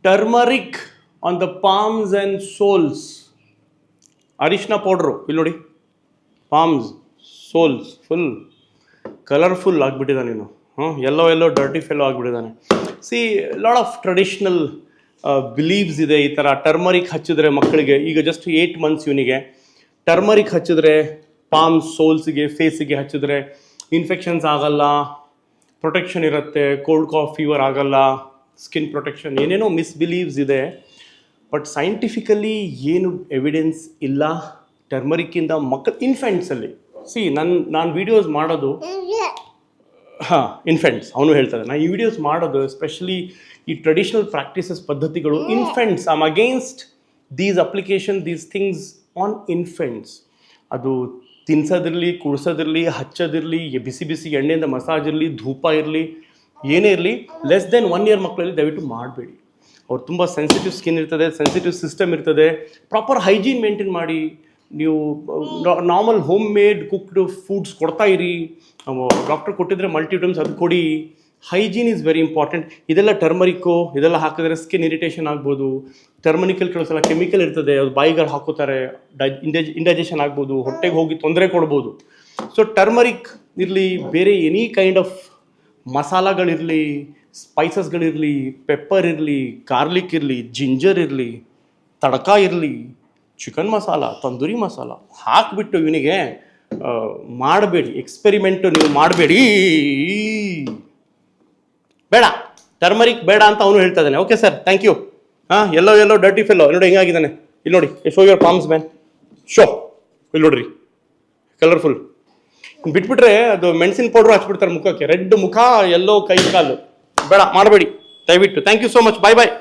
Turmeric on the palms and soles. ಅರಿಶಿನ powder ಇಲ್ಲಿ ನೋಡಿ, ಪಾಮ್ಸ್, ಸೋಲ್ಸ್ ಫುಲ್ ಕಲರ್ಫುಲ್ ಆಗಿಬಿಟ್ಟಿದ್ದಾನೆ ನೀನು. ಎಲ್ಲೋ ಡರ್ಟಿ ಫೆಲ್ಲೋ ಆಗಿಬಿಟ್ಟಿದ್ದಾನೆ. See, lot of traditional believes ಇದೆ ಈ ಥರ. ಟರ್ಮರಿಕ್ ಹಚ್ಚಿದ್ರೆ ಮಕ್ಕಳಿಗೆ, ಈಗ ಜಸ್ಟ್ 8 months ಇವನಿಗೆ ಟರ್ಮರಿಕ್ ಹಚ್ಚಿದ್ರೆ ಪಾಮ್ಸ್, ಸೋಲ್ಸಿಗೆ, ಫೇಸಿಗೆ ಹಚ್ಚಿದ್ರೆ ಇನ್ಫೆಕ್ಷನ್ಸ್ ಆಗಲ್ಲ, ಪ್ರೊಟೆಕ್ಷನ್ ಇರುತ್ತೆ, ಕೋಲ್ಡ್ ಕಾಫ್ ಫೀವರ್ ಆಗಲ್ಲ, ಸ್ಕಿನ್ ಪ್ರೊಟೆಕ್ಷನ್, ಏನೇನೋ ಮಿಸ್ಬಿಲೀವ್ಸ್ ಇದೆ. ಬಟ್ ಸೈಂಟಿಫಿಕಲಿ ಏನು ಎವಿಡೆನ್ಸ್ ಇಲ್ಲ ಟರ್ಮರಿಕ್ಕಿಂದ ಮಕ್ಕಳು ಇನ್ಫೆಂಟ್ಸಲ್ಲಿ. ಸಿ, ನಾನು ವೀಡಿಯೋಸ್ ಮಾಡೋದು, ಇನ್ಫೆಂಟ್ಸ್ ಅವನು ಹೇಳ್ತಾರೆ, ನಾನು ಈ ವಿಡಿಯೋಸ್ ಮಾಡೋದು ಎಸ್ಪೆಷಲಿ ಈ ಟ್ರೆಡಿಷನಲ್ ಪ್ರಾಕ್ಟೀಸಸ್ ಪದ್ಧತಿಗಳು infants. I am against these application, these things on infants. ಅದು ತಿನ್ಸೋದಿರಲಿ, ಕುಡಿಸೋದಿರಲಿ, ಹಚ್ಚೋದಿರಲಿ, ಬಿಸಿ ಬಿಸಿ ಎಣ್ಣೆಯಿಂದ ಮಸಾಜ್ ಇರಲಿ, ಧೂಪ ಇರಲಿ, ಏನೇ ಇರಲಿ, ಲೆಸ್ ದೆನ್ 1 year ಮಕ್ಕಳಲ್ಲಿ ದಯವಿಟ್ಟು ಮಾಡಬೇಡಿ. ಅವ್ರು ತುಂಬ ಸೆನ್ಸಿಟಿವ್ ಸ್ಕಿನ್ ಇರ್ತದೆ, ಸೆನ್ಸಿಟಿವ್ ಸಿಸ್ಟಮ್ ಇರ್ತದೆ. ಪ್ರಾಪರ್ ಹೈಜೀನ್ ಮೇಂಟೈನ್ ಮಾಡಿ ನೀವು normal home made cooked foods ಕೊಡ್ತಾ ಇರಿ. ಡಾಕ್ಟರ್ ಕೊಟ್ಟಿದ್ರೆ ಮಲ್ಟಿವಿಟಮಿನ್ಸ್ ಅದು ಕೊಡಿ. Hygiene is very important. ಇದೆಲ್ಲ ಟರ್ಮರಿಕ್ಕು ಇದೆಲ್ಲ ಹಾಕಿದ್ರೆ ಸ್ಕಿನ್ ಇರಿಟೇಷನ್ ಆಗ್ಬೋದು. ಟರ್ಮರಿಕಲ್ಲಿ ಕೆಲವು ಸಲ ಕೆಮಿಕಲ್ ಇರ್ತದೆ, ಅದು ಬಾಯಿಗಳು ಹಾಕೋತಾರೆ, ಇಂಡೈಜೆಷನ್ ಆಗ್ಬೋದು, ಹೊಟ್ಟೆಗೆ ಹೋಗಿ ತೊಂದರೆ ಕೊಡ್ಬೋದು. ಸೊ ಟರ್ಮರಿಕ್ ಇರಲಿ, ಬೇರೆ ಎನಿ ಕೈಂಡ್ ಆಫ್ ಮಸಾಲಗಳಿರಲಿ, ಸ್ಪೈಸಸ್ಗಳಿರಲಿ, ಪೆಪ್ಪರ್ ಇರಲಿ, ಗಾರ್ಲಿಕ್ ಇರಲಿ, ಜಿಂಜರ್ ಇರಲಿ, ತಡಕ ಇರಲಿ, ಚಿಕನ್ ಮಸಾಲ, ತಂದೂರಿ ಮಸಾಲ ಹಾಕಿಬಿಟ್ಟು ಇವನಿಗೆ ಮಾಡಬೇಡಿ. ಎಕ್ಸ್ಪೆರಿಮೆಂಟು ನೀವು ಮಾಡಬೇಡಿ. ಬೇಡ, ಟರ್ಮರಿಕ್ ಬೇಡ ಅಂತ ಅವನು ಹೇಳ್ತಾ ಇದ್ದಾನೆ. Okay sir, thank you. ಎಲ್ಲೋ ಡರ್ಟಿ ಫೆಲ್ಲೋ ನೋಡಿ ಹೆಂಗಾಗಿದ್ದಾನೆ. ಇಲ್ಲಿ ನೋಡಿ, show your palms man, show. ಇಲ್ಲಿ ನೋಡ್ರಿ, ಕಲರ್ಫುಲ್. ಬಿಟ್ಬಿಟ್ರೆ ಅದು ಮೆಣಸಿನ ಪೌಡ್ರು ಹಚ್ಬಿಡ್ತಾರೆ ಮುಖಕ್ಕೆ, ರೆಡ್ ಮುಖ, ಎಲ್ಲೋ ಕೈ ಕಾಲು. ಬೇಡ, ಮಾಡಬೇಡಿ ದಯವಿಟ್ಟು. Thank you so much. Bye bye.